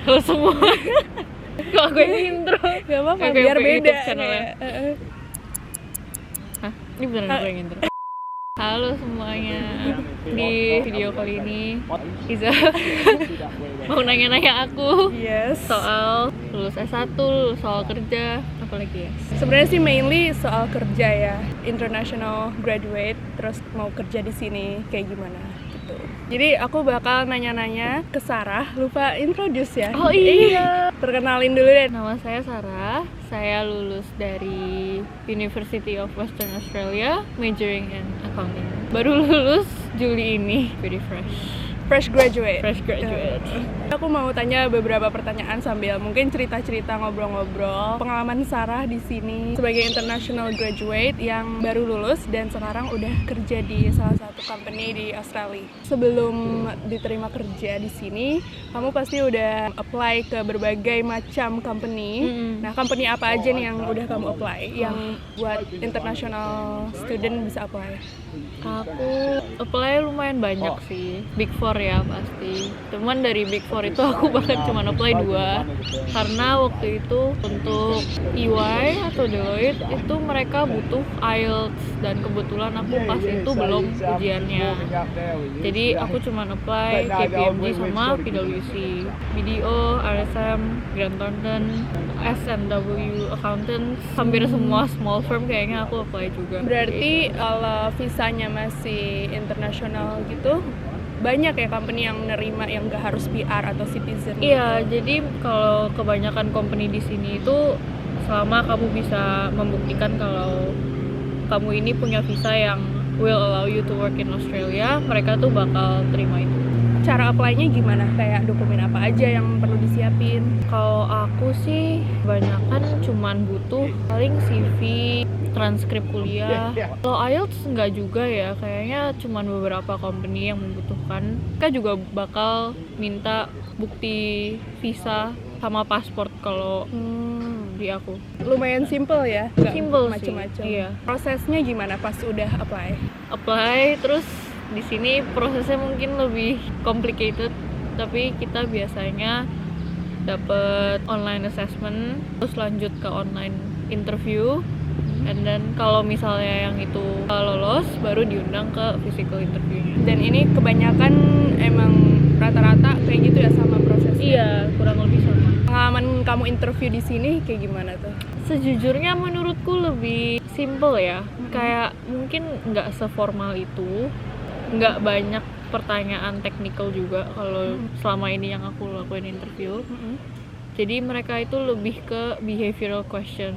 Halo semua. Kok aku yang intro? Gak apa-apa, Kayak biar beda channelnya. Hah? Ini beneran aku yang intro? Halo semuanya. Di video kali ini Iza mau nanya-nanya aku Yes. soal lulus S1, soal kerja, apa lagi ya? Sebenarnya sih mainly soal kerja ya, international graduate, terus mau kerja di sini kayak gimana gitu. Jadi aku bakal nanya-nanya ke Sarah, lupa introduce ya. Oh iya. Perkenalin dulu deh. Nama saya Sarah, saya lulus dari University of Western Australia, majoring in accounting. Baru lulus Juli ini, very fresh. Fresh graduate. Aku mau tanya beberapa pertanyaan sambil mungkin cerita-cerita ngobrol-ngobrol pengalaman Sarah di sini sebagai international graduate yang baru lulus dan sekarang udah kerja di salah satu company di Australia. Sebelum diterima kerja di sini, kamu pasti udah apply ke berbagai macam company. Nah, company apa aja nih yang udah kamu apply? Yang buat international student bisa apply? Aku apply lumayan banyak sih, Big Four ya pasti. Cuman dari Big Four itu aku bahkan cuma apply 2 karena waktu itu untuk EY atau Deloitte itu mereka butuh IELTS dan kebetulan aku pas itu belum ujiannya. Jadi aku cuma apply KPMG sama PwC, BDO, RSM, Grant Thornton, S&W Accountants, hampir semua small firm kayaknya aku apply juga. Berarti kalau visanya masih internasional gitu, banyak ya company yang nerima yang nggak harus PR atau citizen. Iya, jadi kalau kebanyakan company di sini itu selama kamu bisa membuktikan kalau kamu ini punya visa yang will allow you to work in Australia, mereka tuh bakal terima itu. Cara apply-nya gimana? Kayak dokumen apa aja yang perlu disiapin? Kalau aku sih kebanyakan cuman butuh paling CV, transkrip kuliah. Kalau IELTS enggak juga ya, kayaknya cuman beberapa company yang membutuhkan. Mereka juga bakal minta bukti visa sama paspor kalau di aku. Lumayan simple ya? Nggak Simple sih, macem-macem. iya. Prosesnya gimana pas udah apply? Apply terus di sini prosesnya mungkin lebih complicated, tapi kita biasanya dapat online assessment, terus lanjut ke online interview, and then kalau misalnya yang itu lolos, baru diundang ke physical interview. Dan ini kebanyakan emang rata-rata kayak gitu ya sama prosesnya? Iya, kurang lebih sama. Pengalaman kamu interview di sini kayak gimana tuh? Sejujurnya menurutku lebih simple ya, kayak mungkin nggak seformal itu, nggak banyak pertanyaan teknikal juga kalau selama ini yang aku lakuin interview. Jadi mereka itu lebih ke behavioral question.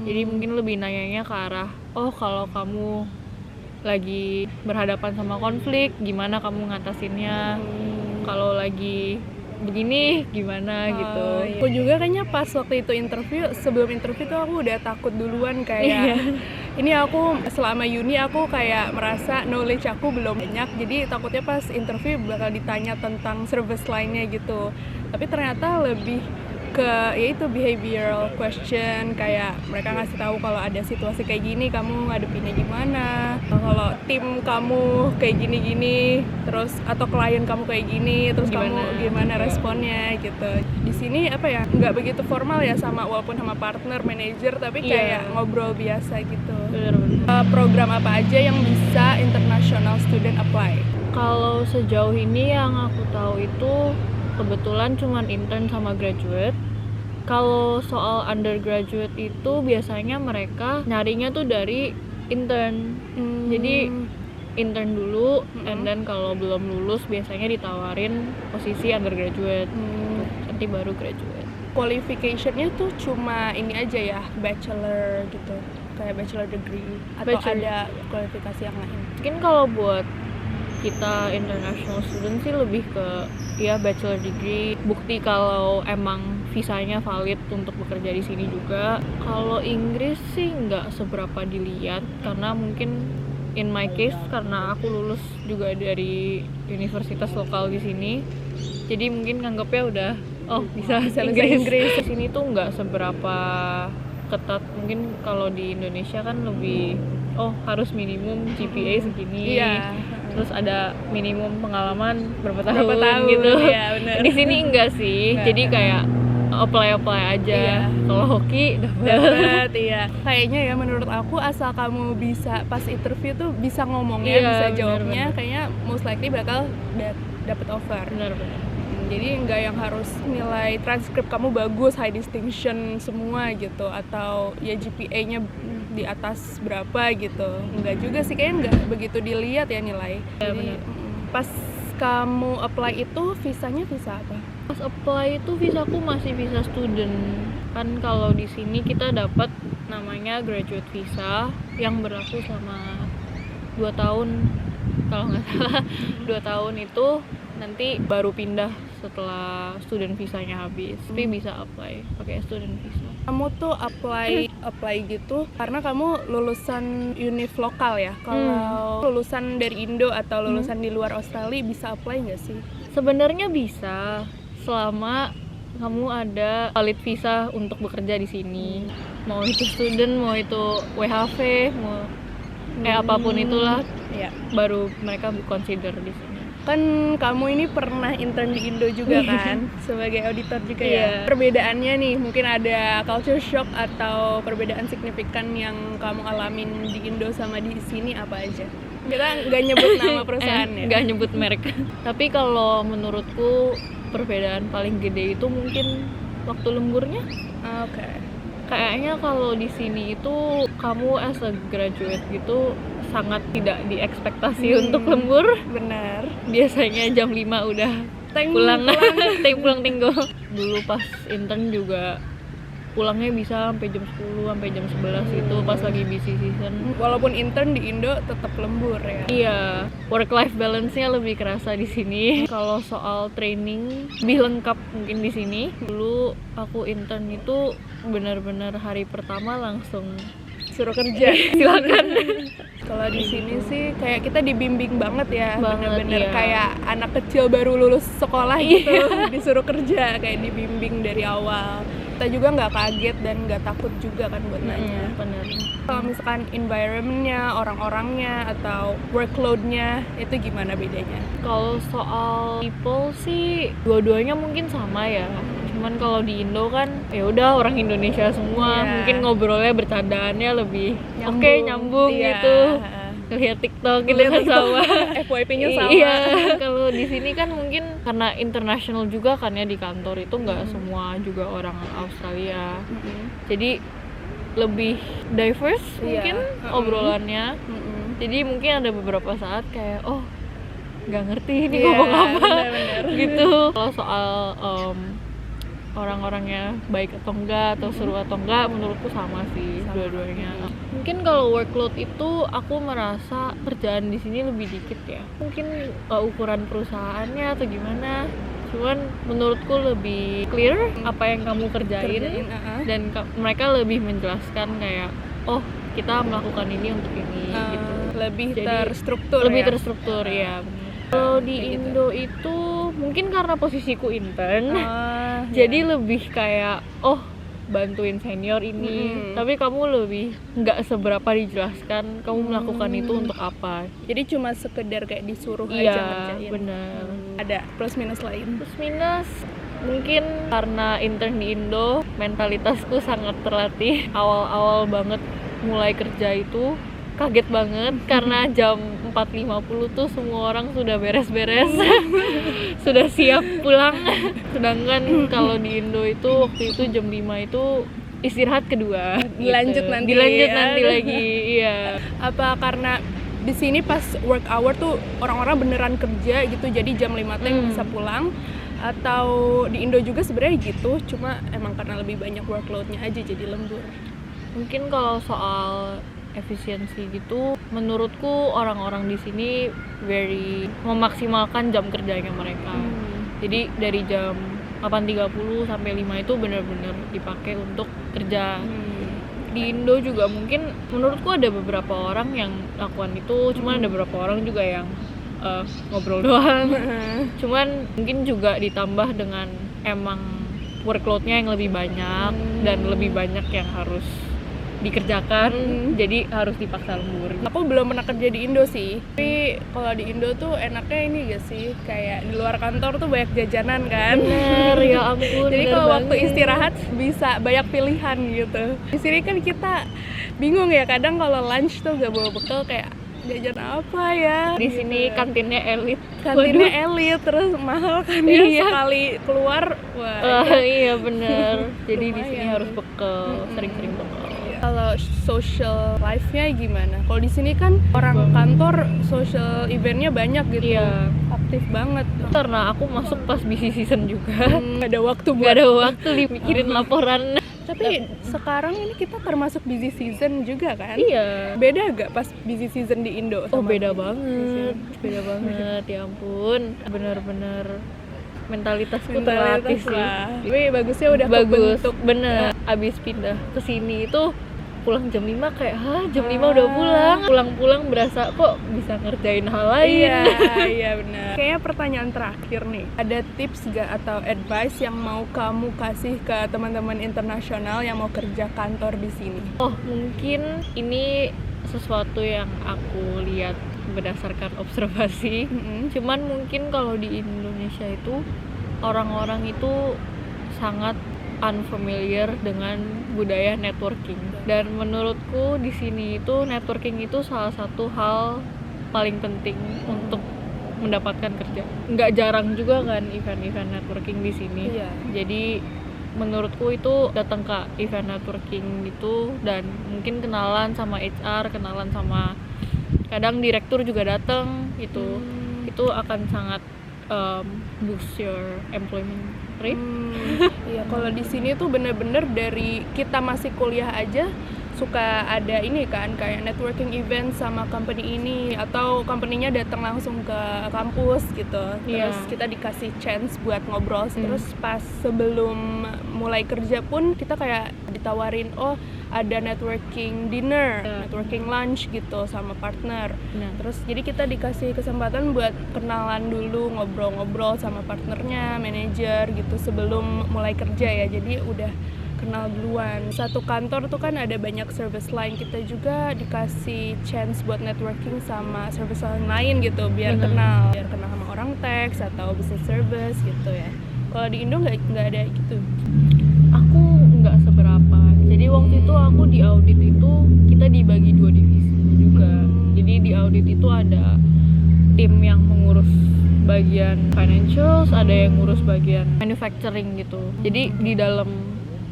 Jadi mungkin lebih nanyanya ke arah, oh kalau kamu lagi berhadapan sama konflik, gimana kamu ngatasinnya? Kalau lagi begini gimana gitu. Iya. Aku juga kayaknya pas waktu itu interview, sebelum interview tuh aku udah takut duluan kayak ini aku selama uni aku kayak merasa knowledge aku belum banyak, jadi takutnya pas interview bakal ditanya tentang service lainnya gitu. Tapi ternyata lebih ke yaitu behavioral question, kayak mereka ngasih tahu kalau ada situasi kayak gini kamu ngadepinnya gimana, kalau tim kamu kayak gini-gini, terus atau klien kamu kayak gini, terus kamu gimana responnya gitu. Di sini apa ya, nggak begitu formal ya, sama walaupun sama partner, manager, tapi kayak ngobrol biasa gitu. Program apa aja yang bisa international student apply? Kalau sejauh ini yang aku tahu itu kebetulan cuman intern sama graduate. Kalau soal undergraduate itu biasanya mereka nyarinya tuh dari intern. Jadi intern dulu, and then kalau belum lulus biasanya ditawarin posisi undergraduate. Nanti baru graduate. Qualification-nya tuh cuma ini aja ya, bachelor gitu, kayak bachelor degree, atau ada kualifikasi yang lain? Mungkin kalau buat kita international student sih lebih ke ya bachelor degree, bukti kalau emang visanya valid untuk bekerja di sini juga. Kalau Inggris sih nggak seberapa dilihat karena mungkin in my case karena aku lulus juga dari universitas lokal di sini, jadi mungkin nganggapnya udah bisa Inggris. Di sini tuh nggak seberapa ketat. Mungkin kalau di Indonesia kan lebih harus minimum GPA segini. terus ada minimum pengalaman berapa Berapa tahun gitu. ya, benar. Di sini enggak sih, Enggak. jadi kayak apply aja. Iya. Kalau hoki dapat. Dapat, iya. Kayaknya ya menurut aku asal kamu bisa pas interview tuh bisa ngomongnya, Iya, bisa benar, jawabnya, benar. kayaknya most likely bakal dapat offer. Benar. Jadi nggak yang harus nilai transkrip kamu bagus, high distinction semua gitu, atau ya GPA-nya di atas berapa gitu. Nggak juga sih, kayaknya nggak begitu dilihat ya nilai. Iya, Jadi benar. pas kamu apply itu visanya visa apa? Pas apply itu visaku masih visa student. Kan kalau di sini kita dapat namanya graduate visa yang berlaku selama 2 tahun. Kalau nggak salah 2 tahun itu nanti baru pindah setelah student visanya habis. Tapi bisa apply pakai student visa. Kamu tuh apply gitu karena kamu lulusan univ lokal ya. Kalau lulusan dari Indo atau lulusan di luar Australia bisa apply nggak sih? Sebenarnya bisa selama kamu ada valid visa untuk bekerja di sini. Mau itu student, mau itu WHV, mau apapun itulah, Ya. baru mereka consider di sini. Kan kamu ini pernah intern di Indo juga kan, sebagai auditor juga ya. Iya. Perbedaannya nih, mungkin ada culture shock atau perbedaan signifikan yang kamu alamin di Indo sama di sini apa aja? Kita nggak nyebut nama perusahaan ya? Nggak nyebut merek. Tapi kalau menurutku perbedaan paling gede itu mungkin waktu lemburnya. Oke. Kayaknya kalau di sini itu kamu as a graduate gitu sangat tidak diekspektasi untuk lembur. Benar. Biasanya jam 5 udah pulang. pulang tinggal. Dulu pas intern juga pulangnya bisa sampai jam 10 sampai jam 11 gitu pas lagi busy season. Walaupun intern di Indo tetap lembur ya. Iya, work life balance-nya lebih kerasa di sini. Kalau soal training lebih lengkap mungkin di sini. Dulu aku intern itu benar-benar hari pertama langsung Suruh kerja. silakan. Kalau di sini sih kayak kita dibimbing banget ya, Banget, bener-bener iya. kayak anak kecil baru lulus sekolah gitu, disuruh kerja kayak dibimbing dari awal. Kita juga nggak kaget dan nggak takut juga kan buat nanya. Benar. Kalau misalkan environment-nya, orang-orangnya atau workload-nya itu gimana bedanya? Kalau soal people sih dua-duanya mungkin sama ya. Cuman kalau di Indo kan ya udah orang Indonesia semua, Iya. mungkin ngobrolnya bercandaannya lebih Nyambung. oke, nyambung Iya. gitu. Lihat TikTok gitu Lihat kan TikTok. sama. FYP-nya sama. Iya, kalau di sini kan mungkin karena international juga kan ya di kantor itu nggak semua juga orang Australia. Jadi lebih diverse mungkin obrolannya. Jadi mungkin ada beberapa saat kayak nggak ngerti ini Iya, ngomong apa benar-benar. gitu. Kalau soal orang-orangnya baik atau enggak atau seru atau enggak, menurutku sama sih dua-duanya. Mungkin kalau workload itu aku merasa kerjaan di sini lebih dikit ya. Mungkin ukuran perusahaannya atau gimana. Cuman menurutku lebih clear apa yang kamu kerjain. Dan mereka lebih menjelaskan kayak kita melakukan ini untuk ini gitu. Lebih Jadi, terstruktur lebih ya? terstruktur ya. Kalau di Indo itu mungkin karena posisiku intern, jadi lebih kayak bantuin senior ini, tapi kamu lebih nggak seberapa dijelaskan kamu melakukan itu untuk apa. Jadi cuma sekedar kayak disuruh aja Iya, ngerjain. benar. Ada plus minus lain. Plus minus mungkin karena intern di Indo mentalitasku sangat terlatih. Awal-awal banget mulai kerja itu kaget banget karena jam 4.50 tuh semua orang sudah beres-beres, sudah siap pulang. Sedangkan kalau di Indo itu waktu itu jam 5 itu istirahat kedua. Dilanjut gitu. nanti. Dilanjut ya. nanti lagi, iya. Apa karena di sini pas work hour tuh orang-orang beneran kerja gitu, jadi jam 5 teh bisa pulang, atau di Indo juga sebenarnya gitu, cuma emang karena lebih banyak workload-nya aja jadi lembur. Mungkin kalau soal efisiensi gitu, menurutku orang-orang di sini very memaksimalkan jam kerjanya mereka. Jadi dari jam 8.30 sampai 5 itu benar-benar dipakai untuk kerja. Di Indo juga mungkin menurutku ada beberapa orang yang lakukan itu, cuman ada beberapa orang juga yang ngobrol doang. Cuman mungkin juga ditambah dengan emang workload-nya yang lebih banyak dan lebih banyak yang harus dikerjakan, jadi harus dipaksa lembur. Aku belum pernah kerja di Indo sih, tapi kalau di Indo tuh enaknya ini gak sih, kayak di luar kantor tuh banyak jajanan kan. Bener, ya ampun. Jadi bener kalau waktu banget. istirahat bisa banyak pilihan gitu. Di sini kan kita bingung ya, kadang kalau lunch tuh gak bawa bekal, kayak jajan apa ya. Di sini kantinnya elit. Kantinnya elit, terus mahal kan ya, Iya. sekali keluar. Wah, Iya bener. Jadi di sini Lumayan. harus bekal, sering-sering bekal. Kalau social life-nya gimana? Kalau di sini kan orang kantor social event-nya banyak gitu. Iya. Aktif banget. Karena aku masuk pas busy season juga. Nggak ada waktu Gak buat. ada waktu dipikirin laporan. Tapi sekarang ini kita termasuk busy season juga kan? Iya. Beda gak pas busy season di Indo? Oh sama beda busy banget, season? beda banget, ya ampun. Bener-bener mentalitasku Mentalitas terlatih sih. lah. Tapi bagusnya udah Bagus, kebentuk. bener. Abis pindah ke sini itu pulang jam 5 kayak, jam 5 udah pulang. Pulang-pulang berasa kok bisa ngerjain hal lain. Iya, iya benar. Kayaknya pertanyaan terakhir nih. Ada tips gak atau advice yang mau kamu kasih ke teman-teman internasional yang mau kerja kantor di sini? Oh, mungkin ini sesuatu yang aku lihat berdasarkan observasi. Cuman mungkin kalau di Indonesia itu orang-orang itu sangat unfamiliar dengan budaya networking. Dan menurutku di sini itu networking itu salah satu hal paling penting untuk mendapatkan kerja. Nggak jarang juga kan event-event networking di sini. Iya. Jadi menurutku itu datang ke event networking gitu dan mungkin kenalan sama HR, kenalan sama kadang direktur juga datang itu akan sangat boost your employment rate. Iya, kalau di sini tuh bener-bener dari kita masih kuliah aja suka ada ini kan, kayak networking event sama company ini, atau company-nya datang langsung ke kampus gitu. Terus Iya. kita dikasih chance buat ngobrol. Terus pas sebelum mulai kerja pun kita kayak ditawarin, oh ada networking dinner, networking lunch gitu sama partner. Nah, Terus jadi kita dikasih kesempatan buat kenalan dulu, ngobrol-ngobrol sama partnernya, manajer gitu sebelum mulai kerja ya. Jadi udah kenal duluan. Satu kantor tuh kan ada banyak service line, kita juga dikasih chance buat networking sama service line lain gitu biar kenal sama orang tax atau business service gitu ya. Kalau di Indo nggak ada gitu. aku nggak seberapa. Jadi waktu itu aku di audit itu kita dibagi 2 divisi juga. Jadi di audit itu ada tim yang mengurus bagian financials, ada yang ngurus bagian manufacturing gitu. Jadi di dalam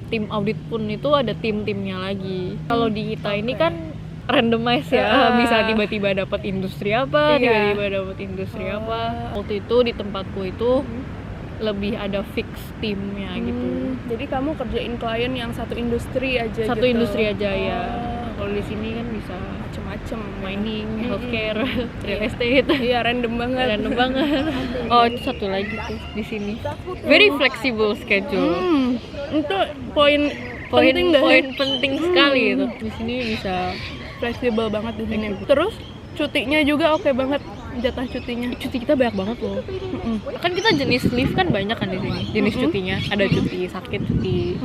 tim audit pun itu ada tim-timnya lagi. Kalau di kita ini kan randomize ya, bisa tiba-tiba dapat industri apa, Iya. tiba-tiba dapat industri apa. Waktu itu di tempatku itu lebih ada fix timnya gitu. Jadi kamu kerjain klien yang satu industri aja Satu gitu. industri aja ya. Kalau di sini kan bisa Macem-macem. mining, healthcare, real estate. Iya, random banget. Random banget. Oh, itu satu lagi tuh di sini. Very flexible schedule. Itu poin Poin penting dah. poin penting sekali itu. Di sini bisa Fleksibel banget di sini. Terus cutinya juga oke banget, jatah cutinya. cuti kita banyak banget loh. Kan kita jenis leave kan banyak kan di sini. Jenis cutinya ada cuti sakit, cuti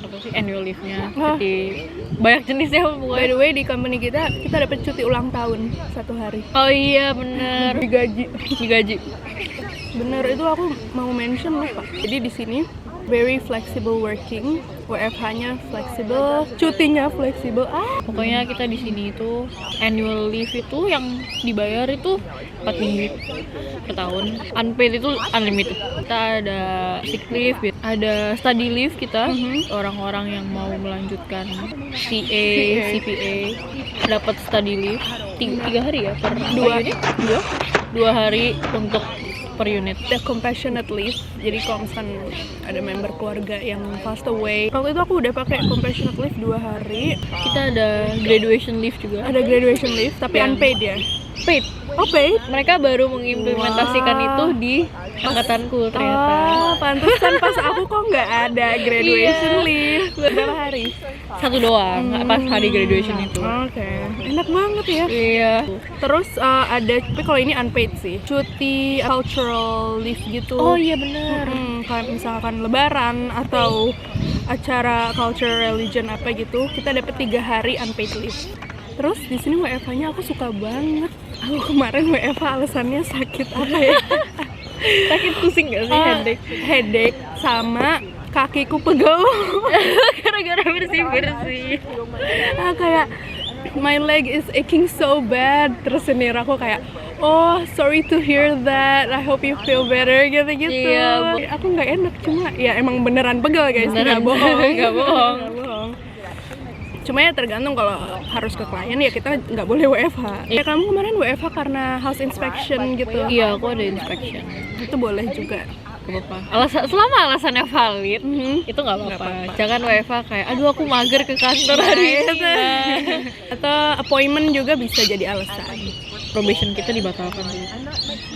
apa sih annual leave-nya, cuti banyak jenisnya By pokoknya. the way, di company kita dapat cuti ulang tahun 1 hari. Oh iya bener. Digaji. Digaji. Bener, itu aku mau mention lupa. Jadi di sini very flexible working, WFH-nya fleksibel, cutinya fleksibel. Pokoknya kita di sini itu annual leave itu yang dibayar itu 4 minggu per tahun. Unpaid itu unlimited. Kita ada sick leave, ada study leave kita. Orang-orang yang mau melanjutkan CA, CPA dapat study leave 3 hari ya per 2 unit. 2 hari untuk per unit. The compassionate leave, jadi kalau misalkan ada member keluarga yang passed away, waktu itu aku udah pakai compassionate leave 2 hari. Kita ada graduation leave juga. Ada graduation leave tapi Yang- unpaid ya. Paid. Oh, paid? Mereka baru mengimplementasikan Wah. itu di angkatanku ternyata. Pantesan pas aku kok nggak ada graduation Iya. leave. Berapa hari? 1 doang, pas hari graduation itu. Oke, enak banget ya. Iya. Terus ada, tapi kalau ini unpaid sih, cuti cultural leave gitu. Oh iya benar. Kayak misalkan lebaran atau acara culture religion apa gitu, kita dapat 3 hari unpaid leave. Terus di sini WFH-nya aku suka banget. Aku kemarin WFH alasannya sakit apa ya? Sakit pusing gak sih? Headache sama kakiku pegel. Gara-gara bersih-bersih. Kayak my leg is aching so bad. Terus sendiri aku kayak, oh sorry to hear that, I hope you feel better gitu-gitu. Iya, aku nggak enak, cuma ya emang beneran pegel guys, nggak bohong. Nggak bohong. Cuma ya tergantung, kalau harus ke klien ya kita nggak boleh WFH. Ya kamu kemarin WFH karena house inspection gitu. Iya, aku ada inspection. Itu boleh juga. Gak apa-apa. Selama alasannya valid, itu nggak apa-apa. Jangan WFH kayak, aduh aku mager ke kantor hari ini. Atau appointment juga bisa jadi alasan. Probation kita dibatalkan dulu.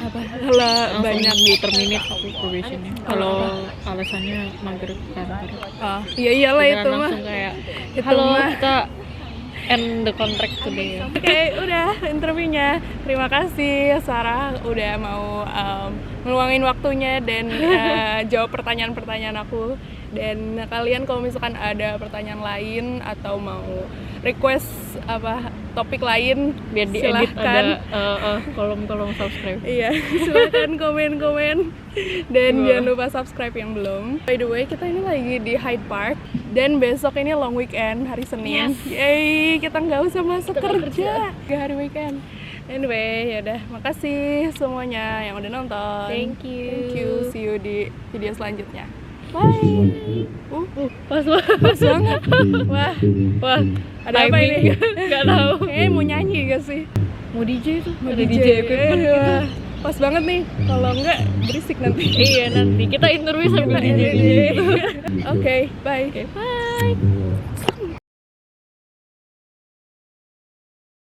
Apa? Kalau Banyak di terminate probationnya. Kalau alasannya mager ke kantor. Iya iyalah Jangan itu mah. langsung kayak, Itu halo mah. kita end the contract today. Oke, udah interviewnya. Terima kasih Sarah udah mau meluangin waktunya dan jawab pertanyaan-pertanyaan aku. Dan kalian kalau misalkan ada pertanyaan lain atau mau request apa topik lain, Biar diedit silahkan. ada kolom-kolom subscribe. Iya, silakan komen-komen dan jangan lupa subscribe yang belum. By the way, kita ini lagi di Hyde Park dan besok ini long weekend, hari Senin. Yeay, kita nggak usah masuk kerja. Hari weekend. Anyway, yaudah, makasih semuanya yang udah nonton. Thank you. See you di video selanjutnya. Bye. Pas Banget. Wah, Wah, ada apa ini? Gak tahu. Kayaknya mau nyanyi gak sih? Mau DJ tuh? Mau Ada DJ equipment gitu. Wah, pas banget nih. Kalau enggak berisik nanti. Iya, nanti kita interview sambil DJ. Oke, bye. Bye.